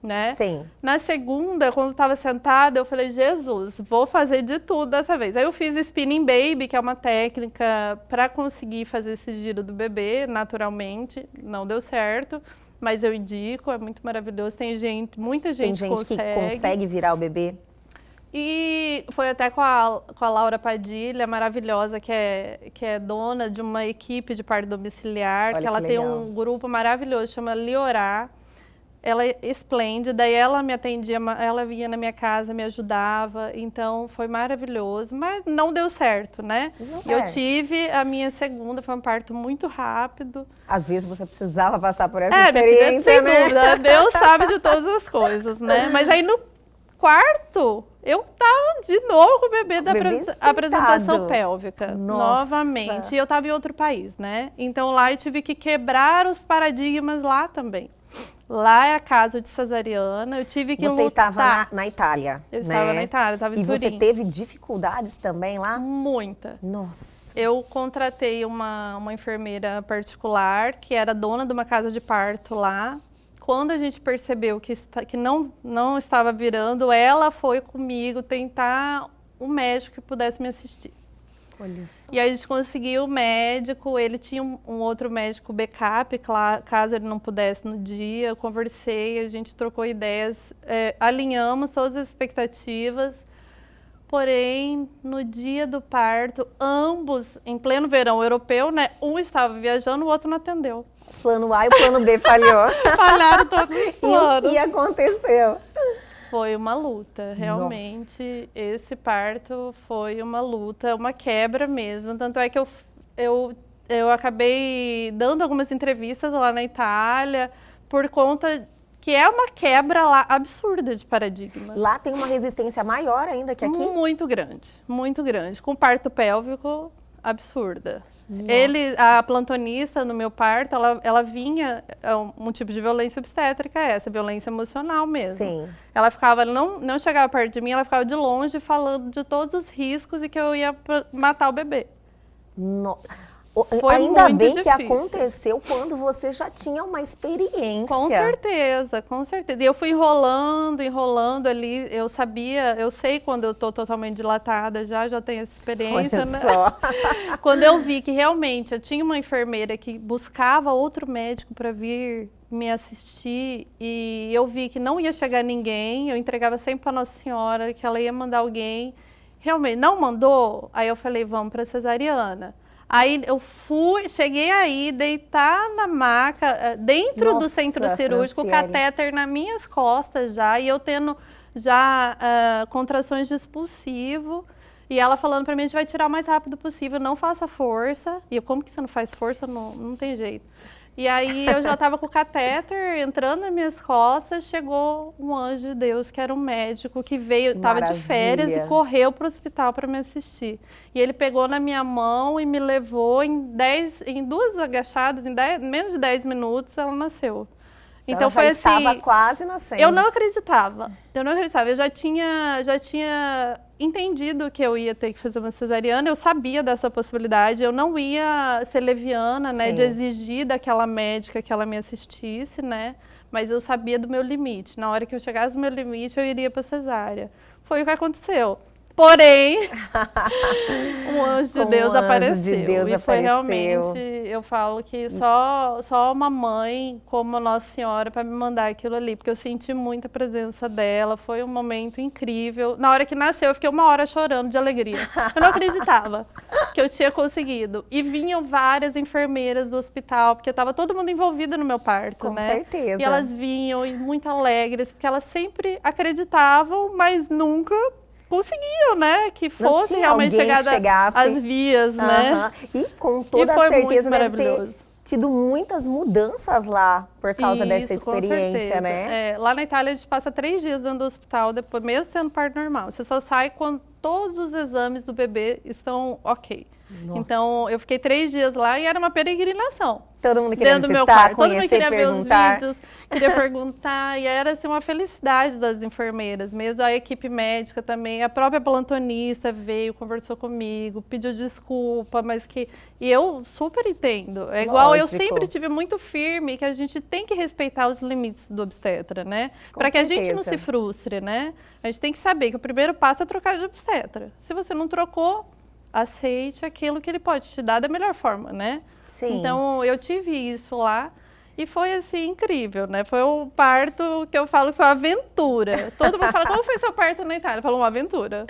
né? Sim. Na segunda, quando eu estava sentada, eu falei, Jesus, vou fazer de tudo dessa vez. Aí eu fiz Spinning Baby, que é uma técnica para conseguir fazer esse giro do bebê naturalmente, não deu certo. Mas eu indico, é muito maravilhoso. Muita gente que consegue virar o bebê. E foi até com a Laura Padilha, maravilhosa, que é dona de uma equipe de parto domiciliar, Olha que ela que tem legal. um grupo maravilhoso, chama Liorá. Ela é esplêndida, e ela me atendia, ela vinha na minha casa, me ajudava, então foi maravilhoso, mas não deu certo, né? Eu tive a minha segunda, foi um parto muito rápido. Às vezes você precisava passar por essa Minha filha, experiência, sem né? dúvida, Deus sabe de todas as coisas, né? Mas aí no quarto, eu tava de novo com o bebê da Bebê apresentação sentado. pélvica, Nossa. novamente. E eu tava em outro país, né? Então lá eu tive que quebrar os paradigmas lá também. Lá é a caso de cesariana, eu tive que Você lutar. estava na Itália, Eu né? estava na Itália, estava em E Turim. você teve dificuldades também lá? Muita. Nossa. Eu contratei uma enfermeira particular, que era dona de uma casa de parto lá. Quando a gente percebeu que não estava virando, ela foi comigo tentar um médico que pudesse me assistir. Olha só. E aí a gente conseguiu o médico, ele tinha um outro médico backup, caso ele não pudesse no dia. Eu conversei, a gente trocou ideias, alinhamos todas as expectativas. Porém, no dia do parto, ambos, em pleno verão europeu, né? Um estava viajando, o outro não atendeu. Plano A e o plano B falhou. Falharam todos os E o planos. que aconteceu? Foi uma luta, realmente. Esse parto foi uma luta, uma quebra mesmo. Tanto é que eu acabei dando algumas entrevistas lá na Itália por conta que é uma quebra lá absurda de paradigma. Lá tem uma resistência maior ainda que aqui? Muito grande. Com parto pélvico, absurda. A plantonista no meu parto, ela vinha, um tipo de violência obstétrica, essa violência emocional mesmo. Sim. Ela ficava, não chegava perto de mim, ela ficava de longe falando de todos os riscos e que eu ia matar o bebê. Foi ainda muito bem difícil. que aconteceu quando você já tinha uma experiência. Com certeza. E eu fui enrolando ali. Eu sei quando eu tô totalmente dilatada já tenho essa experiência, Olha né? só. Quando eu vi que realmente eu tinha uma enfermeira que buscava outro médico para vir me assistir e eu vi que não ia chegar ninguém, eu entregava sempre para Nossa Senhora que ela ia mandar alguém. Realmente, não mandou? Aí eu falei, vamos para cesariana. Aí eu cheguei aí, deitar na maca, dentro do centro cirúrgico, o catéter nas minhas costas já, e eu tendo já contrações de expulsivo. E ela falando pra mim, a gente vai tirar o mais rápido possível, não faça força. E eu, como que você não faz força? Não tem jeito. E aí eu já estava com o catéter entrando nas minhas costas, chegou um anjo de Deus, que era um médico, que veio, estava de férias e correu para o hospital para me assistir. E ele pegou na minha mão e me levou em 2 agachadas, menos de 10 minutos, ela nasceu. Então foi assim, estava quase nascendo. Eu não acreditava. Eu já tinha entendido que eu ia ter que fazer uma cesariana, eu sabia dessa possibilidade, eu não ia ser leviana, né, de exigir daquela médica que ela me assistisse, né, mas eu sabia do meu limite. Na hora que eu chegasse no meu limite, eu iria para cesárea. Foi o que aconteceu. Porém, um anjo de Deus apareceu. E foi realmente, eu falo que só uma mãe como a Nossa Senhora para me mandar aquilo ali, porque eu senti muita presença dela, foi um momento incrível. Na hora que nasceu, eu fiquei 1 hora chorando de alegria. Eu não acreditava que eu tinha conseguido. E vinham várias enfermeiras do hospital, porque estava todo mundo envolvido no meu parto, né? Com certeza. E elas vinham e muito alegres, porque elas sempre acreditavam, mas nunca conseguiam, né? Que fosse realmente chegada às vias, né? E com toda certeza deve ter tido muitas mudanças lá por causa dessa experiência, né? Lá na Itália a gente passa 3 dias dentro do hospital, depois, mesmo tendo parto normal. Você só sai quando todos os exames do bebê estão ok. Nossa. Então, eu fiquei 3 dias lá e era uma peregrinação. Todo mundo queria visitar, meu quarto. Todo mundo queria ver os vídeos, queria perguntar. E era assim, uma felicidade das enfermeiras mesmo. A equipe médica também. A própria plantonista veio, conversou comigo, pediu desculpa, mas que... E eu super entendo. É igual, eu sempre tive muito firme que a gente tem que respeitar os limites do obstetra, né? Para que a gente não se frustre, né? A gente tem que saber que o primeiro passo é trocar de obstetra. Se você não trocou, aceite aquilo que ele pode te dar da melhor forma, né? Sim. Então, eu tive isso lá e foi, assim, incrível, né? Foi um parto que eu falo que foi uma aventura. Todo mundo fala, como foi seu parto na Itália? Eu falo, uma aventura.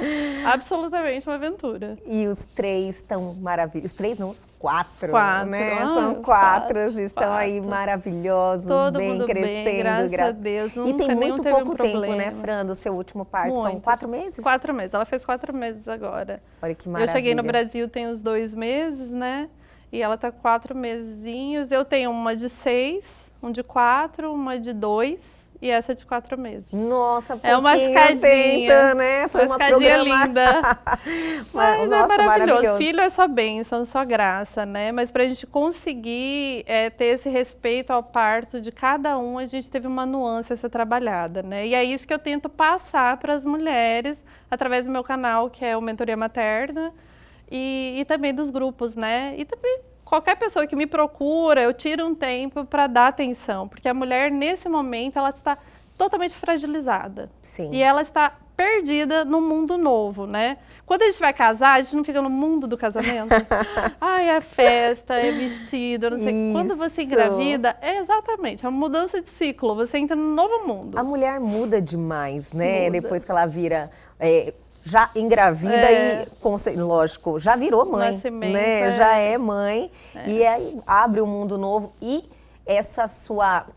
Absolutamente uma aventura. E os 3 estão maravilhosos. Os 3 não, os 4, né? Ah, São 4, estão aí maravilhosos, todo bem mundo crescendo. Bem, graças a Deus. E tem muito pouco tempo, né, Fran, do seu último parto? Muito. São 4 meses? 4 meses. Ela fez 4 meses agora. Olha que maravilha. Eu cheguei no Brasil tem uns 2 meses, né? E ela tá 4 mesinhos. Eu tenho uma de 6, um de 4, uma de 2 e essa de 4 meses. Nossa, é uma escadinha, né? Foi uma escadinha linda. Mas nossa, é maravilhoso. Filho é só bênção, só graça, né? Mas pra gente conseguir ter esse respeito ao parto de cada um, a gente teve uma nuance a ser trabalhada, né? E é isso que eu tento passar para as mulheres através do meu canal, que é o Mentoria Materna. E também dos grupos, né? E também qualquer pessoa que me procura, eu tiro um tempo para dar atenção, porque a mulher, nesse momento, ela está totalmente fragilizada. Sim. E ela está perdida no mundo novo, né? Quando a gente vai casar, a gente não fica no mundo do casamento. Ai, é festa, é vestido, não sei. Quando você engravida, é exatamente, é uma mudança de ciclo, você entra num novo mundo. A mulher muda demais, né? Muda. Depois que ela vira... já engravida e, lógico, já virou mãe, né? Já é mãe e aí abre um mundo novo e essa sua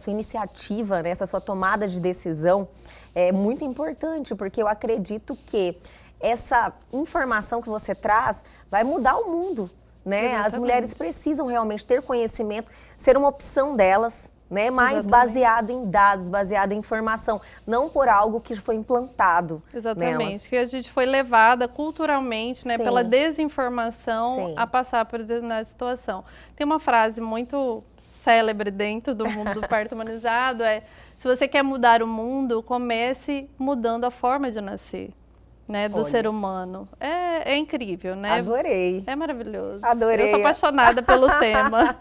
iniciativa, né? Essa sua tomada de decisão é muito importante, porque eu acredito que essa informação que você traz vai mudar o mundo, né? Exatamente. As mulheres precisam realmente ter conhecimento, ser uma opção delas, né? Mas baseado em dados, baseado em informação, não por algo que foi implantado. Exatamente, nelas. que a gente foi levada culturalmente, né, Sim. pela desinformação Sim. a passar por determinada situação. Tem uma frase muito célebre dentro do mundo do parto humanizado, se você quer mudar o mundo, comece mudando a forma de nascer, né, do Olha. ser humano. É incrível, né? Adorei. É maravilhoso. Adorei. Eu sou apaixonada pelo tema.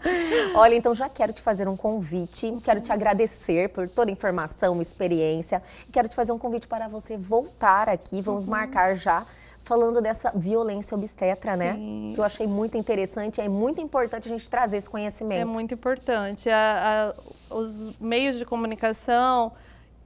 Olha, então já quero te fazer um convite, quero te agradecer por toda a informação, experiência, e quero te fazer um convite para você voltar aqui, vamos marcar já, falando dessa violência obstetra, né? Sim. Que eu achei muito interessante, é muito importante a gente trazer esse conhecimento. É muito importante. Os meios de comunicação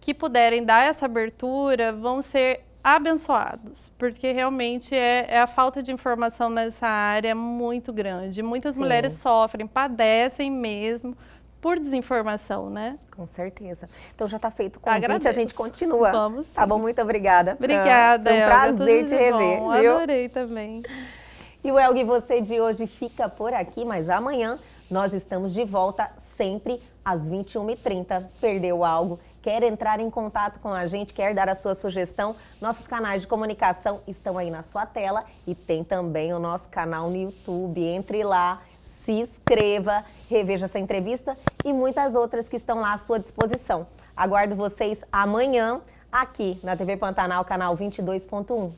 que puderem dar essa abertura vão ser abençoados, porque realmente a falta de informação nessa área é muito grande. Muitas mulheres sofrem, padecem mesmo por desinformação, né? Com certeza. Então já está feito o convite, Agradeço. a gente continua. Vamos sim. Tá bom? Muito obrigada. Obrigada, Foi um Elga, prazer tudo te de rever, bom. viu? Adorei também. E o Elga e você de hoje fica por aqui, mas amanhã nós estamos de volta sempre às 21h30. Perdeu algo? Quer entrar em contato com a gente, quer dar a sua sugestão? Nossos canais de comunicação estão aí na sua tela e tem também o nosso canal no YouTube. Entre lá, se inscreva, reveja essa entrevista e muitas outras que estão lá à sua disposição. Aguardo vocês amanhã aqui na TV Pantanal, canal 22.1.